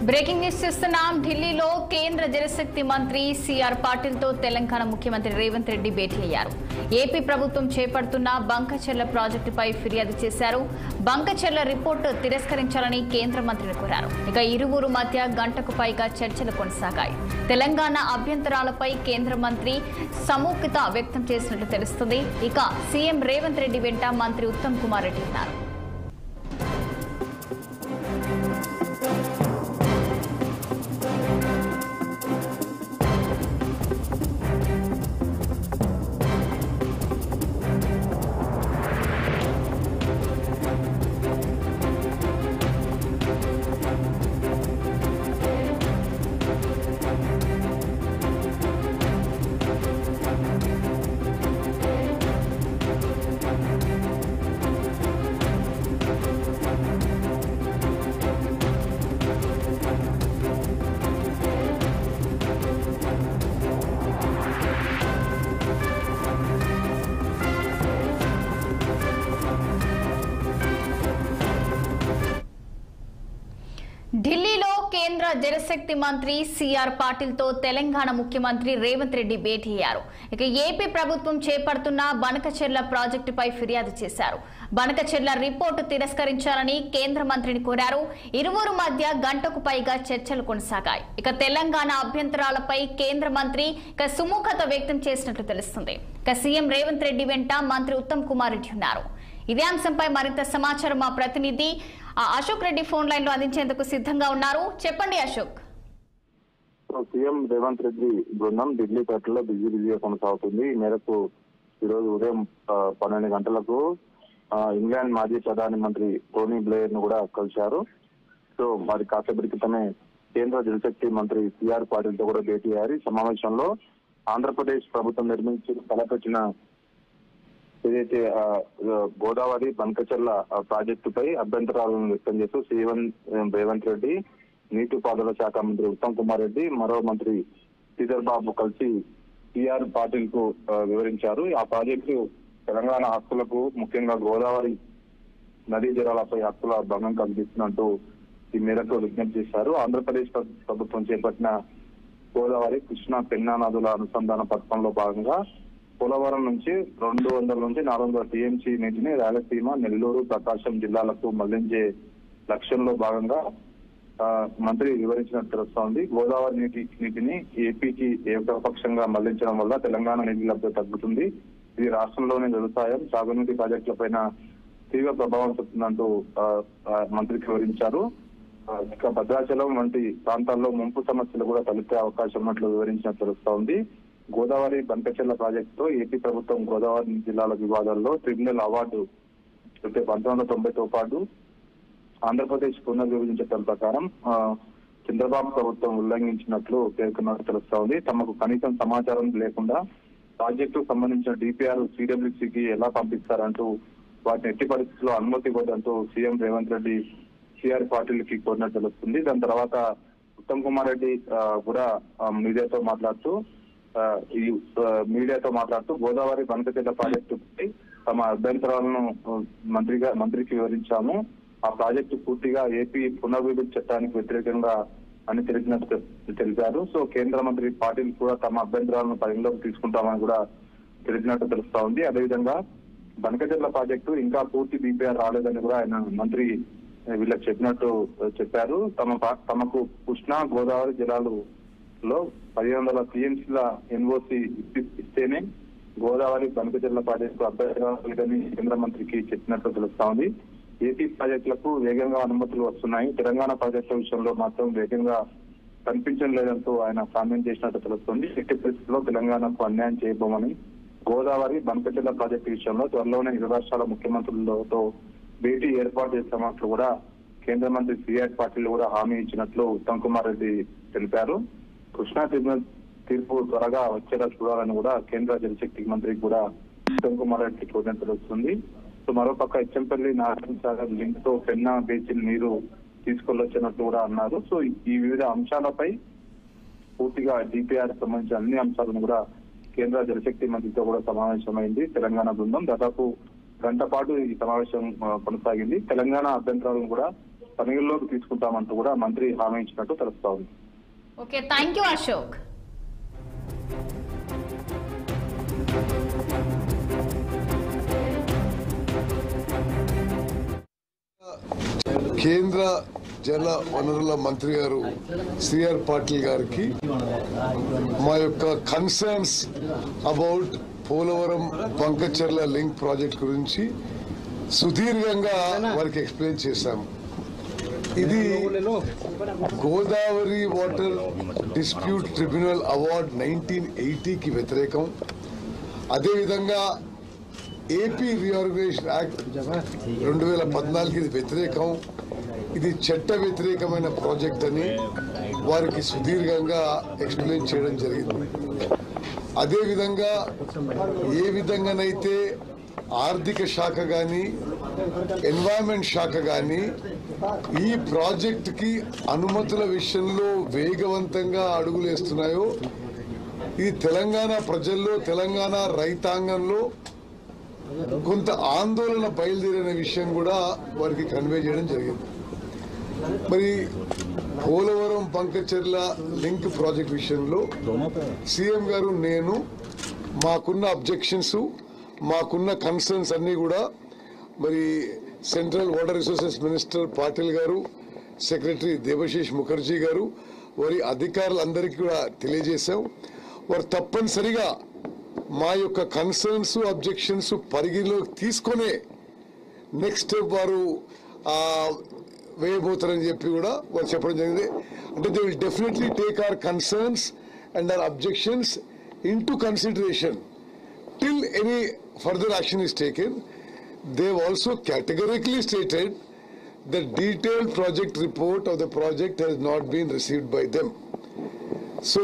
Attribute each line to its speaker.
Speaker 1: Breaking news చూస్తున్నాం. ఢిల్లీలో కేంద్ర జలశక్తి మంత్రి సిఆర్ పాటిల్ తో తెలంగాణ ముఖ్యమంత్రి రేవంత్ రెడ్డి భేటీ అయ్యారు. ఏపీ ప్రభుత్వం చేపడుతున్న బంకచెర్ల ప్రాజెక్టుపై ఫిర్యాదు చేశారు. బంకచెర్ల రిపోర్టు తిరస్కరించాలని కేంద్ర మంత్రిని కోరారు. ఇక ఇరువురు మధ్య గంటకు పైగా చర్చలు కొనసాగాయి. తెలంగాణ అభ్యంతరాలపై కేంద్ర మంత్రి సముఖత వ్యక్తం చేసినట్లు తెలుస్తుంది. ఇక సీఎం రేవంత్ రెడ్డి వెంట మంత్రి ఉత్తమ్ కుమార్ రెడ్డి ఉన్నారు. ఢిల్లీలో కేంద్ర జలశక్తి మంత్రి సిఆర్ పాటిల్ తో తెలంగాణ ముఖ్యమంత్రి రేవంత్ రెడ్డి భేటీ అయ్యారు. ఇక ఏపీ ప్రభుత్వం చేపడుతున్న బనకచెర్ల ప్రాజెక్టుపై ఫిర్యాదు చేశారు. బనకచెర్ల రిపోర్టు తిరస్కరించాలని కేంద్ర మంత్రిని కోరారు. ఇరువురు మధ్య గంటకు పైగా చర్చలు కొనసాగాయి. ఇక తెలంగాణ అభ్యంతరాలపై కేంద్ర మంత్రి సుముఖత వ్యక్తం చేసినట్లు తెలుస్తుంది. ఇక సీఎం రేవంత్ రెడ్డి వెంట మంత్రి ఉత్తమ్ కుమార్ రెడ్డి ఉన్నారు. ఇదే అంశంపై మరింత సమాచారం మా ప్రతినిధి అశోక్ రెడ్డి ఫోన్ లైన్ లో అందించేందుకు సిద్ధంగా ఉన్నారు. చెప్పండి అశోక్.
Speaker 2: సీఎం రేవంత్ రెడ్డి బృందం ఢిల్లీ పర్యటనలో బిజీగా కొనసాగుతుంది. ఈ మేరకు ఈరోజు ఉదయం 12 గంటలకు ఇంగ్లాండ్ మాజీ ప్రధాని మంత్రి టోనీ బ్లేయర్ ను కూడా కలిశారు. సో మరి కాసేపటి క్రితమే కేంద్ర జలశక్తి మంత్రి సిఆర్ పాటిల్ తో కూడా భేటీ అయ్యారు. ఈ సమావేశంలో ఆంధ్రప్రదేశ్ ప్రభుత్వం తలపెట్టిన ఏదైతే గోదావరి బంకచెర్ల ప్రాజెక్టుపై అభ్యంతరాలను వ్యక్తం చేస్తూ సీఎం రేవంత్ రెడ్డి, నీటిపారుదల శాఖ మంత్రి ఉత్తమ్ కుమార్ రెడ్డి, మరో మంత్రి శ్రీధర్ బాబు కలిసి సిఆర్ పాటిల్ కు వివరించారు. ఆ ప్రాజెక్టు తెలంగాణ హక్కులకు, ముఖ్యంగా గోదావరి నదీ జలాలపై హక్కుల భంగం కల్పిస్తున్నట్టు ఈ మేరకు విజ్ఞప్తి చేశారు. ఆంధ్రప్రదేశ్ ప్రభుత్వం చేపట్టిన గోదావరి, కృష్ణా, పెన్నా నదుల అనుసంధాన పథకంలో భాగంగా పోలవరం నుంచి 200 నుంచి 400 టీఎంసీ నీటిని రాయలసీమ, నెల్లూరు, ప్రకాశం జిల్లాలకు మళ్లించే లక్ష్యంలో భాగంగా మంత్రి వివరించినట్టు తెలుస్తోంది. గోదావరి నీటిని ఏపీకి ఏకపక్షంగా మళ్లించడం వల్ల తెలంగాణ నీటి లభ్యత తగ్గుతుంది. ఇది రాష్ట్రంలోని వ్యవసాయం, సాగునీటి ప్రాజెక్టులపైన తీవ్ర ప్రభావం చూపుతుందంటూ మంత్రికి వివరించారు. ఇక భద్రాచలం వంటి ప్రాంతాల్లో ముంపు సమస్యలు కూడా తలెత్తే అవకాశం ఉన్నట్లు వివరించినట్టు తెలుస్తోంది. గోదావరి బంకచెర్ల ప్రాజెక్టుతో ఏపీ ప్రభుత్వం గోదావరి జిల్లాల వివాదాల్లో ట్రిబ్యునల్ అవార్డు 1990తో పాటు ఆంధ్రప్రదేశ్ పునర్విభజన చట్టం ప్రకారం చంద్రబాబు ప్రభుత్వం ఉల్లంఘించినట్లు పేర్కొన్నట్టు తెలుస్తోంది. తమకు కనీసం సమాచారం లేకుండా ప్రాజెక్టుకు సంబంధించిన డిపిఆర్ సిడబ్ల్యూసీకి ఎలా పంపిస్తారంటూ వాటిని ఎట్టి పరిస్థితుల్లో అనుమతి ఇవ్వడంటూ సీఎం రేవంత్ రెడ్డి సిఆర్ పాటిల్ కి కోరినట్టు తెలుస్తుంది. దాని తర్వాత ఉత్తమ్ కుమార్ రెడ్డి కూడా మీడియాతో మాట్లాడుతూ గోదావరి బంకచెర్ల ప్రాజెక్టుపై తమ అభ్యంతరాలను మంత్రికి వివరించాము. ఆ ప్రాజెక్టు పూర్తిగా ఏపీ పునర్విభజన చట్టానికి వ్యతిరేకంగా అని తెలిపారు. సో కేంద్ర మంత్రి పాటిల్ కూడా తమ అభ్యంతరాలను పరిగణలోకి తీసుకుంటామని కూడా తెలిపినట్టు తెలుస్తా ఉంది. అదేవిధంగా బంకచెర్ల ప్రాజెక్టు ఇంకా పూర్తి డిపిఆర్ రాలేదని కూడా ఆయన మంత్రి వీళ్ళకి చెప్పారు. తమకు కృష్ణా, గోదావరి జిల్లాలో 1500 టీఎంసీల ఎన్ఓసి ఇస్తేనే గోదావరి బంకచెర్ల ప్రాజెక్టు అభ్యంతరాలు లేదని కేంద్ర మంత్రికి చెప్పినట్లు తెలుస్తా ఉంది. ఏపీ ప్రాజెక్టులకు వేగంగా అనుమతులు వస్తున్నాయి, తెలంగాణ ప్రాజెక్టుల విషయంలో మాత్రం వేగంగా కనిపించడం లేదంటూ ఆయన కామెంట్ చేసినట్టు తెలుస్తుంది. ఎట్టి పరిస్థితుల్లో తెలంగాణకు అన్యాయం చేయబోమని, గోదావరి బంకచెర్ల ప్రాజెక్టు విషయంలో త్వరలోనే ఇరు రాష్ట్రాల ముఖ్యమంత్రులతో భేటీ ఏర్పాటు చేస్తామన్నట్లు కూడా కేంద్ర మంత్రి సిఆర్ పాటిల్ కూడా హామీ ఇచ్చినట్లు ఉత్తమ్ కుమార్ రెడ్డి తెలిపారు. కృష్ణా ట్రిబ్యునల్ తీర్పు త్వరగా వచ్చేలా చూడాలని కూడా కేంద్ర జలశక్తి మంత్రికి కూడా ఉత్తమ్ కుమార్ రెడ్డి కోరినట్టు తెలుస్తుంది. సో మరోపక్క ఎచ్చంపల్లి, నారాయణ సాగర్ లింక్ తో పెన్నా బేసిన్ నీరు తీసుకొచ్చినట్లు కూడా అన్నారు. సో ఈ వివిధ అంశాలపై పూర్తిగా డిపిఆర్ సంబంధించిన అన్ని అంశాలను కూడా కేంద్ర జలశక్తి మంత్రితో కూడా సమావేశమైంది తెలంగాణ బృందం. దాదాపు గంట పాటు ఈ సమావేశం కొనసాగింది. తెలంగాణ అభ్యంతరాలను కూడా పరిగణలోకి తీసుకుంటామంటూ కూడా మంత్రి హామీ ఇచ్చినట్టు తెలుస్తా ఉంది.
Speaker 1: Okay, thank you Ashok.
Speaker 3: కేంద్ర జల వనరుల మంత్రి గారు సిఆర్ పాటిల్ గారికి మా యొక్క concerns about Polavaram Banakacherla link project గురించి సుదీర్ఘంగా వారికి ఎక్స్ప్లెయిన్ చేశాము. ఇది Godavari water dispute tribunal award 1980కి వ్యతిరేకం. అదేవిధంగా ఏపీ రీఆర్గనైజేషన్ యాక్ట్ 2014 ఇది వ్యతిరేకం. ఇది చట్ట వ్యతిరేకమైన ప్రాజెక్ట్ అని వారికి సుదీర్ఘంగా ఎక్స్ప్లెయిన్ చేయడం జరిగింది. అదేవిధంగా ఏ విధంగానైతే ఆర్థిక శాఖ కానీ ఎన్వైరన్మెంట్ శాఖ కానీ ఈ ప్రాజెక్టుకి అనుమతుల విషయంలో వేగవంతంగా అడుగులేస్తున్నాయో ఇది తెలంగాణ ప్రజల్లో తెలంగాణ రైతాంగంలో కొంత ఆందోళన బయలుదేరిన విషయం కూడా వారికి కన్వే చేయడం జరిగింది. మరి పోలవరం బంకచెర్ల లింక్ ప్రాజెక్ట్ విషయంలో సీఎం గారు నేను మాకున్న అబ్జెక్షన్స్ మాకున్న కన్సర్న్స్ అన్ని కూడా మరి central water resources minister Patil గారు, సెక్రటరీ దేబశిష్ ముఖర్జీ గారు, వారి అధికారులందరికీ కూడా తెలియజేశాం. వారు తప్పనిసరిగా మా యొక్క కన్సర్న్స్ అబ్జెక్షన్స్ పరిగణలోకి తీసుకునే నెక్స్ట్ స్టెప్ వారు వేయబోతారని చెప్పి కూడా వారు చెప్పడం జరిగింది. అంటే they will definitely take our concerns and hour objections in to consideration till any further action is taken. They have also categorically stated the detailed project report of the project has not been received by them. So